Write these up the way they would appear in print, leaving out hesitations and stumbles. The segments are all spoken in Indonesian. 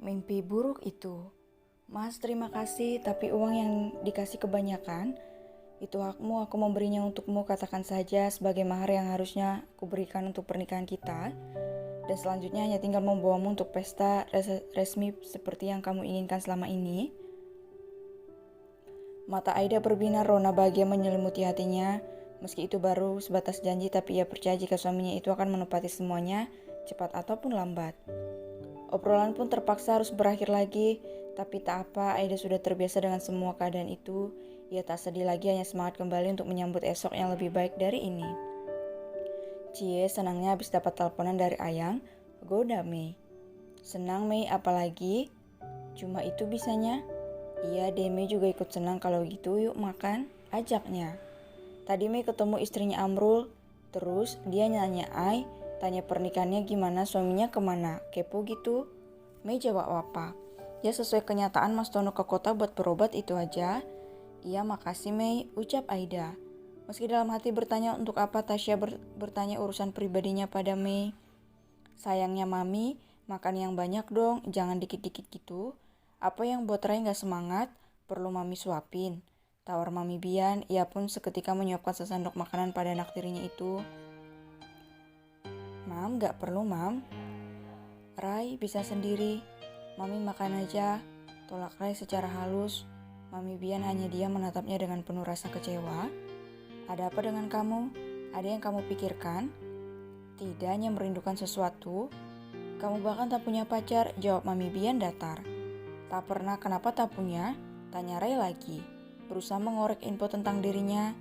Mimpi buruk itu. Mas, terima kasih, tapi uang yang dikasih kebanyakan. Itu hakmu, aku memberinya untukmu, katakan saja sebagai mahar yang harusnya aku berikan untuk pernikahan kita. Dan selanjutnya hanya tinggal membawamu untuk pesta resmi seperti yang kamu inginkan selama ini. Mata Aida berbinar, rona bahagia menyelimuti hatinya. Meski itu baru sebatas janji, tapi ia percaya jika suaminya itu akan menepati semuanya, cepat ataupun lambat. Obrolan pun terpaksa harus berakhir lagi, tapi tak apa, Aida sudah terbiasa dengan semua keadaan itu. Ia tak sedih lagi, hanya semangat kembali untuk menyambut esok yang lebih baik dari ini. Cie senangnya habis dapat teleponan dari Ayang, goda Mei. Senang Mei, apalagi? Cuma itu bisanya? Iya, Demi juga ikut senang kalau gitu, yuk makan, ajaknya. Tadi Mei ketemu istrinya Amrul, terus dia nanya tanya pernikahannya gimana, suaminya kemana, kepo gitu. Mei jawab apa? Ya sesuai kenyataan Mas Tono ke kota buat berobat itu aja. Iya makasih Mei, ucap Aida. Meski dalam hati bertanya untuk apa Tasya bertanya urusan pribadinya pada Mei. Sayangnya Mami, makan yang banyak dong, jangan dikit-dikit gitu. Apa yang buat Rai gak semangat? Perlu Mami suapin. Tawar Mami Bian, ia pun seketika menyuapkan sesendok makanan pada anak tirinya itu. Mam, gak perlu Mam. Rai bisa sendiri. Mami makan aja, tolak Rai secara halus. Mami Bian hanya diam menatapnya dengan penuh rasa kecewa. Ada apa dengan kamu? Ada yang kamu pikirkan? Tidak, hanya merindukan sesuatu. Kamu bahkan tak punya pacar, jawab Mami Bian datar. Tak pernah, kenapa tak punya? Tanya Rai lagi, berusaha mengorek info tentang dirinya.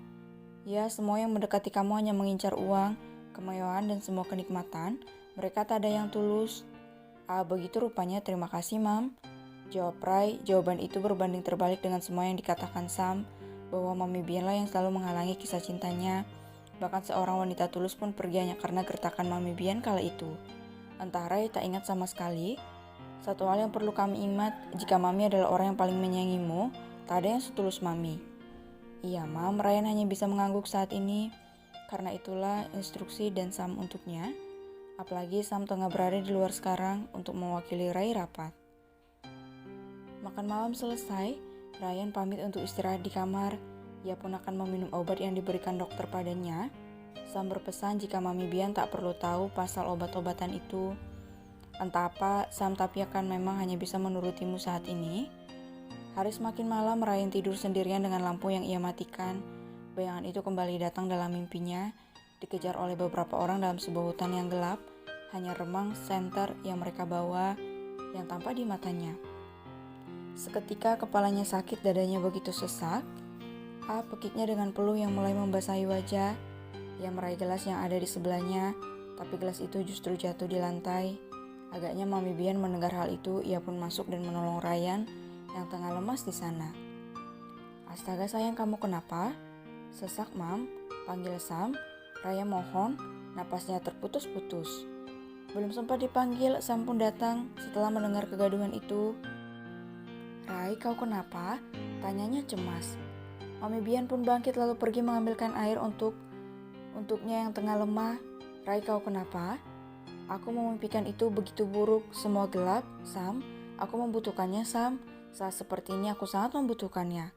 Ya, semua yang mendekati kamu hanya mengincar uang, kemewahan dan semua kenikmatan. Mereka tak ada yang tulus. Ah, begitu rupanya, terima kasih Mam. Jawab Rai, jawaban itu berbanding terbalik dengan semua yang dikatakan Sam, bahwa Mami Bianlah yang selalu menghalangi kisah cintanya. Bahkan seorang wanita tulus pun pergi hanya karena gertakan Mami Bian kala itu. Entah Rai tak ingat sama sekali. Satu hal yang perlu kami ingat, jika Mami adalah orang yang paling menyayangimu, tak ada yang setulus Mami. Iya Mam, Ryan hanya bisa mengangguk saat ini. Karena itulah instruksi dan Sam untuknya. Apalagi Sam tengah berada di luar sekarang untuk mewakili Rai rapat. Makan malam selesai, Ryan pamit untuk istirahat di kamar. Ia pun akan meminum obat yang diberikan dokter padanya. Sam berpesan jika Mami Bian tak perlu tahu pasal obat-obatan itu. Entah apa, Sam tapi akan memang hanya bisa menurutimu saat ini. Hari semakin malam, Ryan tidur sendirian dengan lampu yang ia matikan. Bayangan itu kembali datang dalam mimpinya, dikejar oleh beberapa orang dalam sebuah hutan yang gelap. Hanya remang senter yang mereka bawa yang tampak di matanya. Seketika kepalanya sakit, dadanya begitu sesak. Pekiknya dengan peluh yang mulai membasahi wajah. Ia meraih gelas yang ada di sebelahnya, tapi gelas itu justru jatuh di lantai. Agaknya Mami Bian mendengar hal itu, ia pun masuk dan menolong Ryan yang tengah lemas di sana. Astaga sayang, kamu kenapa? Sesak Mam, panggil Sam. Raya mohon, napasnya terputus-putus. Belum sempat dipanggil, Sam pun datang setelah mendengar kegaduhan itu. Rai, kau kenapa? Tanyanya cemas. Mami Bian pun bangkit lalu pergi mengambilkan air untuknya yang tengah lemah. Rai, kau kenapa? Aku memimpikan itu begitu buruk, semua gelap, Sam. Aku membutuhkannya, Sam. Saat seperti ini aku sangat membutuhkannya.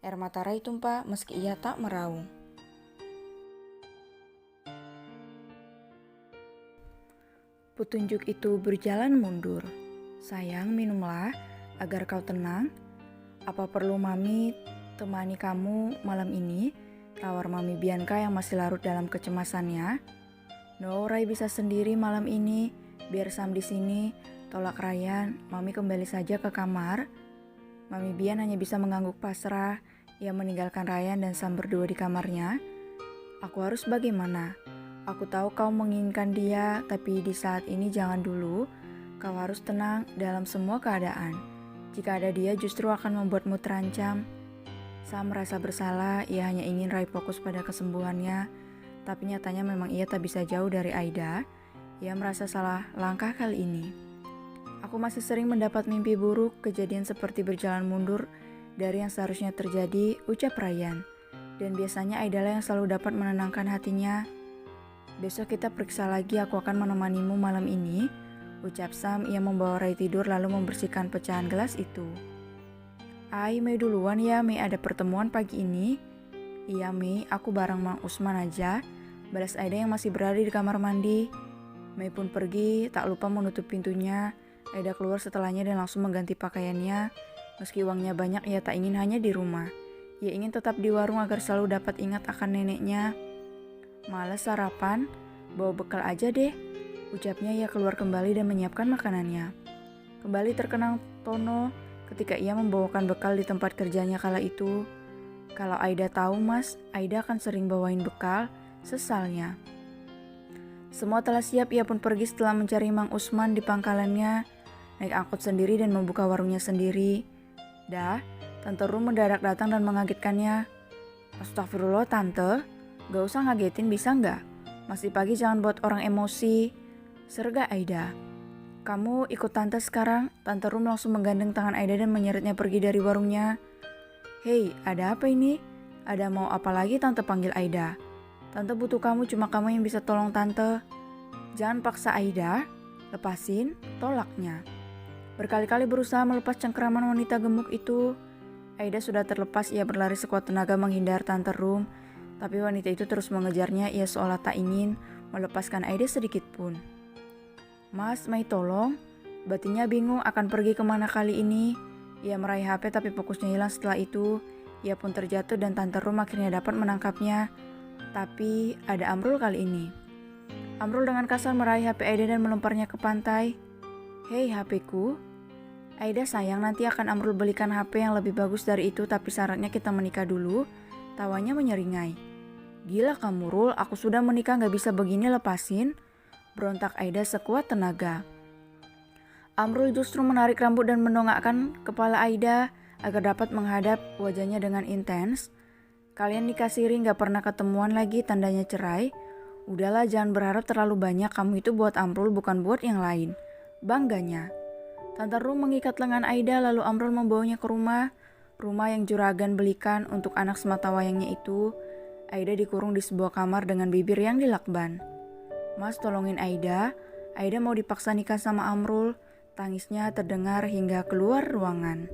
Air mata Rai tumpah meski ia tak meraung. Petunjuk itu berjalan mundur. Sayang, minumlah agar kau tenang. Apa perlu Mami temani kamu malam ini? Tawar Mami Bianca yang masih larut dalam kecemasannya. No, Rai bisa sendiri malam ini. Biar Sam di sini. Tolak Ryan. Mami kembali saja ke kamar. Mami Bian hanya bisa mengangguk pasrah. Ia meninggalkan Ryan dan Sam berdua di kamarnya. Aku harus bagaimana? Aku tahu kau menginginkan dia, tapi di saat ini jangan dulu. Kau harus tenang dalam semua keadaan. Jika ada dia justru akan membuatmu terancam. Sam merasa bersalah, ia hanya ingin Rai fokus pada kesembuhannya, tapi nyatanya memang ia tak bisa jauh dari Aida. Ia merasa salah langkah kali ini. Aku masih sering mendapat mimpi buruk, kejadian seperti berjalan mundur dari yang seharusnya terjadi, ucap Ryan. Dan biasanya Aida lah yang selalu dapat menenangkan hatinya. Besok kita periksa lagi, aku akan menemanimu malam ini, ucap Sam. Ia membawa Rai tidur lalu membersihkan pecahan gelas itu. Mei duluan ya, Mei ada pertemuan pagi ini. Iya Mei, aku bareng Mang Usman aja, balas Aida yang masih berada di kamar mandi. Mei pun pergi, tak lupa menutup pintunya. Aida keluar setelahnya dan langsung mengganti pakaiannya. Meski uangnya banyak, ia tak ingin hanya di rumah. Ia ingin tetap di warung agar selalu dapat ingat akan neneknya. Malas sarapan, bawa bekal aja deh, ucapnya. Ia keluar kembali dan menyiapkan makanannya. Kembali terkenang Tono ketika ia membawakan bekal di tempat kerjanya kala itu. Kalau Aida tahu mas, Aida akan sering bawain bekal, sesalnya. Semua telah siap, ia pun pergi setelah mencari Mang Usman di pangkalannya, naik angkot sendiri dan membuka warungnya sendiri. Tante Rum mendadak datang dan mengagetkannya. Astagfirullah tante, gak usah ngagetin bisa nggak? Masih pagi jangan buat orang emosi, serga Aida. Kamu ikut tante sekarang. Tante Rum langsung menggandeng tangan Aida dan menyeretnya pergi dari warungnya. Hei, ada apa ini? Ada mau apa lagi? Tante panggil Aida. Tante butuh kamu, cuma kamu yang bisa tolong tante. Jangan paksa Aida, lepasin, tolaknya. Berkali-kali berusaha melepas cengkeraman wanita gemuk itu. Aida sudah terlepas, ia berlari sekuat tenaga menghindar Tante Rum. Tapi wanita itu terus mengejarnya, ia seolah tak ingin melepaskan Aida sedikit pun. Mas, Mei tolong. Batinnya bingung akan pergi kemana kali ini. Ia meraih HP tapi fokusnya hilang setelah itu. Ia pun terjatuh dan Tante Rum akhirnya dapat menangkapnya. Tapi ada Amrul kali ini. Amrul dengan kasar meraih HP Aida dan melemparnya ke pantai. Hei HP-ku. Aida sayang, nanti akan Amrul belikan HP yang lebih bagus dari itu, tapi syaratnya kita menikah dulu. Tawanya menyeringai. Gila kamu Rul, aku sudah menikah gak bisa begini, lepasin. Berontak Aida sekuat tenaga. Amrul justru menarik rambut dan mendongakkan kepala Aida agar dapat menghadap wajahnya dengan intens. Kalian nikah siri gak pernah ketemuan lagi, tandanya cerai. Udahlah, jangan berharap terlalu banyak, kamu itu buat Amrul bukan buat yang lain. Bangganya. Tante Rum mengikat lengan Aida lalu Amrul membawanya ke rumah yang juragan belikan untuk anak semata wayangnya itu. Aida dikurung di sebuah kamar dengan bibir yang dilakban. Mas tolongin Aida. Aida mau dipaksa nikah sama Amrul. Tangisnya terdengar hingga keluar ruangan.